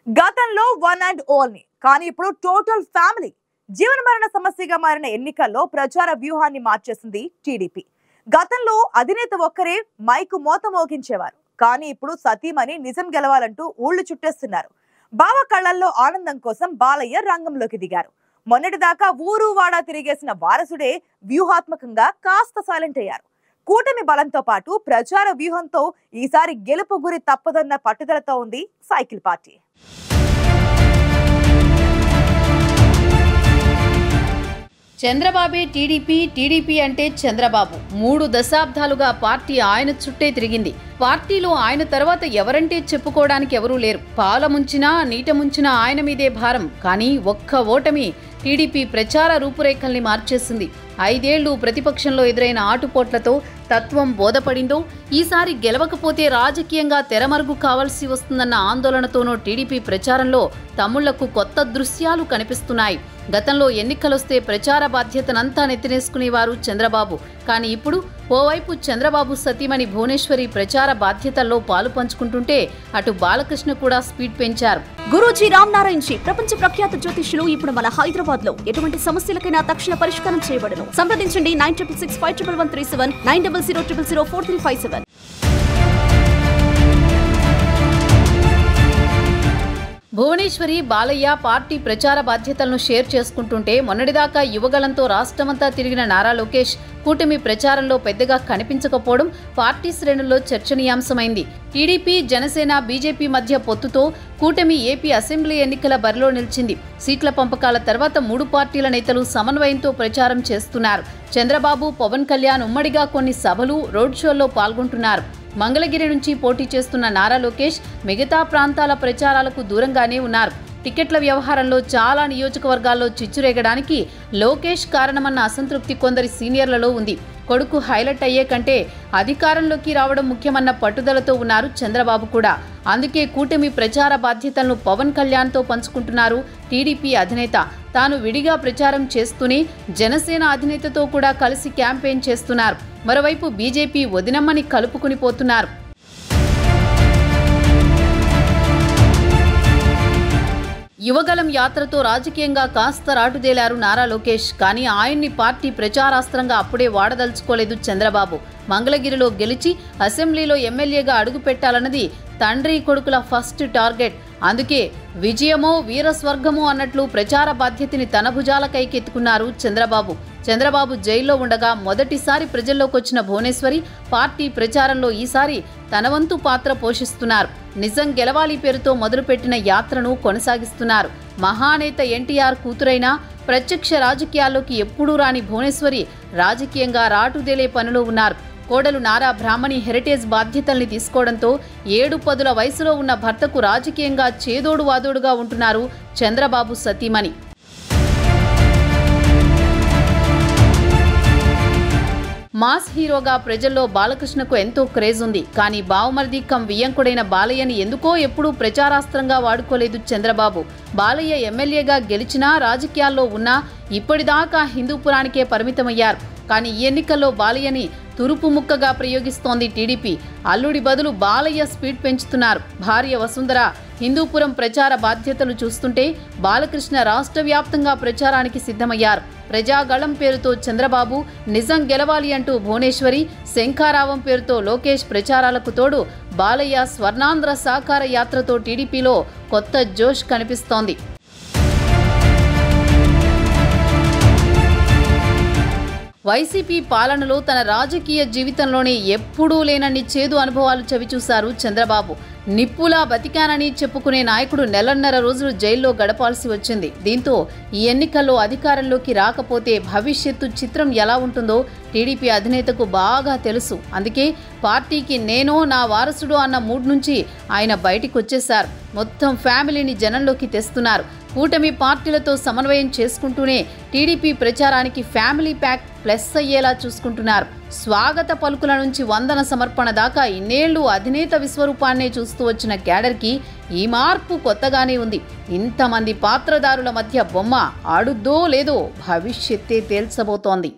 గతంలో one and only కానీ ఇప్పుడు టోటల్ ఫ్యామిలీ జీవన మరణ సమస్యగా మారిన ఎన్నికల్లో ప్రచార వ్యూహాన్ని మార్చేసింది టీడీపీ. గతంలో అధినేత ఒక్కరే మైకు మోత మోగించేవారు, కానీ ఇప్పుడు సతీమణి నిజం గెలవాలంటూ ఊళ్లు చుట్టేస్తున్నారు. బావ కళ్ళల్లో ఆనందం కోసం బాలయ్య రంగంలోకి దిగారు. మొన్నటిదాకా ఊరు వాడా తిరిగేసిన వారసుడే వ్యూహాత్మకంగా కాస్త సైలెంట్ అయ్యారు. కూటమి బలంతో పాటు ప్రచార వ్యూహంతో ఈసారి గెలుపు గురి తప్పదన్న పట్టుదలతో ఉంది సైకిల్ పార్టీ. చంద్రబాబే టీడీపీ, టీడీపీ అంటే చంద్రబాబు. 3 దశాబ్దాలుగా పార్టీ ఆయన చుట్టే తిరిగింది. పార్టీలో ఆయన తర్వాత ఎవరంటే చెప్పుకోవడానికి ఎవరూ లేరు. పాల ముంచినా నీట ముంచినా ఆయన మీదే భారం. కానీ ఒక్క ఓటమి టీడీపీ ప్రచార రూపురేఖల్ని మార్చేసింది. 5 ఏళ్లు ప్రతిపక్షంలో ఎదురైన ఆటుపోట్లతో తత్వం బోధపడిందో, ఈసారి గెలవకపోతే రాజకీయంగా తెరమరుగు కావాల్సి వస్తుందన్న ఆందోళనతోనో టీడీపీ ప్రచారంలో తమ్ముళ్లకు కొత్త దృశ్యాలు కనిపిస్తున్నాయి. గతంలో ఎన్నికలొస్తే ప్రచార బాధ్యతనంతా నెత్తినేసుకునేవారు చంద్రబాబు. కానీ ఇప్పుడు ఓవైపు చంద్రబాబు సతీమణి భువనేశ్వరి ప్రచార బాధ్యతల్లో పాలు పంచుకుంటుంటే అటు బాలకృష్ణ కూడా స్పీడ్ పెంచారు. గురూజీ రామనారాయణ్ జీ ప్రపంచ ప్రఖ్యాత జ్యోతిష్యులు ఇప్పుడు మన హైదరాబాద్ లో ఎటువంటి సమస్యలకైనా తక్షణ పరిష్కారం చేయబడను. సంప్రదించండి 96651137 9000004357. భువనేశ్వరి, బాలయ్య పార్టీ ప్రచార బాధ్యతలను షేర్ చేసుకుంటుంటే మొన్నటిదాకా యువగలంతో రాష్ట్రమంతా తిరిగిన నారా లోకేష్ కూటమి ప్రచారంలో పెద్దగా కనిపించకపోవడం పార్టీ శ్రేణుల్లో చర్చనీయాంశమైంది. టీడీపీ, జనసేన, బీజేపీ మధ్య పొత్తుతో కూటమి ఏపీ అసెంబ్లీ ఎన్నికల బరిలో నిలిచింది. సీట్ల పంపకాల తర్వాత 3 పార్టీల నేతలు సమన్వయంతో ప్రచారం చేస్తున్నారు. చంద్రబాబు, పవన్ కళ్యాణ్ ఉమ్మడిగా కొన్ని సభలు, రోడ్ షోల్లో పాల్గొంటున్నారు. మంగళగిరి నుంచి పోటీ చేస్తున్న నారా లోకేష్ మిగతా ప్రాంతాల ప్రచారాలకు దూరంగానే ఉన్నారు. టికెట్ల వ్యవహారంలో చాలా నియోజకవర్గాల్లో చిచ్చురేగడానికి లోకేష్ కారణమన్న అసంతృప్తి కొందరి సీనియర్లలో ఉంది. కొడుకు హైలైట్ అయ్యే కంటే అధికారంలోకి రావడం ముఖ్యమన్న పట్టుదలతో ఉన్నారు చంద్రబాబు కూడా. అందుకే కూటమి ప్రచార బాధ్యతలను పవన్ కళ్యాణ్తో పంచుకుంటున్నారు టీడీపీ అధినేత. తాను విడిగా ప్రచారం చేస్తూనే జనసేన అధినేతతో కూడా కలిసి క్యాంపెయిన్ చేస్తున్నారు. మరోవైపు బీజేపీ వదినమ్మని కలుపుకుని పోతున్నారు. యువగలం యాత్రతో రాజకీయంగా కాస్త రాటుదేలారు నారా లోకేష్. కానీ ఆయన్ని పార్టీ ప్రచారాస్త్రంగా అప్పుడే వాడదలుచుకోలేదు చంద్రబాబు. మంగళగిరిలో గెలిచి అసెంబ్లీలో ఎమ్మెల్యేగా అడుగుపెట్టాలన్నది తండ్రి కొడుకుల ఫస్ట్ టార్గెట్. అందుకే విజయమో వీరస్వర్గమో అన్నట్లు ప్రచార బాధ్యతని తన భుజాలకైకెత్తుకున్నారు చంద్రబాబు. చంద్రబాబు జైల్లో ఉండగా మొదటిసారి ప్రజల్లోకి వచ్చిన భువనేశ్వరి పార్టీ ప్రచారంలో ఈసారి తన వంతు పాత్ర పోషిస్తున్నారు. నిజం గెలవాలి పేరుతో మొదలుపెట్టిన యాత్రను కొనసాగిస్తున్నారు. మహానేత ఎన్టీఆర్ కూతురైనా ప్రత్యక్ష రాజకీయాల్లోకి ఎప్పుడూ రాని భువనేశ్వరి రాజకీయంగా రాటుదేలే పనిలో ఉన్నారు. కోడలు నారా బ్రాహ్మణి హెరిటేజ్ బాధ్యతల్ని తీసుకోవడంతో 7-10 వయసులో ఉన్న భర్తకు రాజకీయంగా చేదోడు వాదోడుగా ఉంటున్నారు చంద్రబాబు సతీమణి. మాస్ హీరోగా ప్రజల్లో బాలకృష్ణకు ఎంతో క్రేజ్ ఉంది. కానీ బావమరిది కమ్ వియ్యంకుడైన బాలయ్యని ఎందుకో ఎప్పుడూ ప్రచారాస్త్రంగా వాడుకోలేదు చంద్రబాబు. బాలయ్య ఎమ్మెల్యేగా గెలిచినా, రాజకీయాల్లో ఉన్నా ఇప్పటిదాకా హిందూపురానికే పరిమితమయ్యారు. కానీ ఈ ఎన్నికల్లో బాలయ్యని తురుపు ముక్కగా ప్రయోగిస్తోంది టీడీపీ. అల్లుడి బదులు బాలయ్య స్పీడ్ పెంచుతున్నారు. భార్య వసుంధర హిందూపురం ప్రచార బాధ్యతలు చూస్తుంటే బాలకృష్ణ రాష్ట్ర వ్యాప్తంగా ప్రచారానికి సిద్ధమయ్యారు. ప్రజాగళం పేరుతో చంద్రబాబు, నిజం గెలవాలి అంటూ భువనేశ్వరి, శంఖారావం పేరుతో లోకేష్ ప్రచారాలకు తోడు బాలయ్య స్వర్ణాంధ్ర సాకార యాత్రతో టీడీపీలో కొత్త జోష్ కనిపిస్తోంది. వైసీపీ పాలనలో తన రాజకీయ జీవితంలోనే ఎప్పుడూ లేనన్ని చేదు అనుభవాలు చవిచూశారు చంద్రబాబు. నిప్పులా బతికానని చెప్పుకునే నాయకుడు 1.5 రోజులు జైల్లో గడపాల్సి వచ్చింది. దీంతో ఈ ఎన్నికల్లో అధికారంలోకి రాకపోతే భవిష్యత్తు చిత్రం ఎలా ఉంటుందో టీడీపీ అధినేతకు బాగా తెలుసు. అందుకే పార్టీకి నేనో నా వారసుడు అన్న మూడ్ నుంచి ఆయన బయటికి వచ్చేశారు. మొత్తం ఫ్యామిలీని జనంలోకి తెస్తున్నారు. కూటమి పార్టీలతో సమన్వయం చేసుకుంటూనే టీడీపీ ప్రచారానికి ఫ్యామిలీ ప్యాక్ ప్లస్ అయ్యేలా చూసుకుంటున్నారు. స్వాగత పలుకుల నుంచి వందన సమర్పణ దాకా ఇన్నేళ్లు అధినేత విశ్వరూపాన్నే చూస్తూ వచ్చిన క్యాడర్కి ఈ మార్పు కొత్తగానే ఉంది. ఇంతమంది పాత్రదారుల మధ్య బొమ్మ ఆడుద్దో లేదో భవిష్యత్తే తేల్చబోతోంది.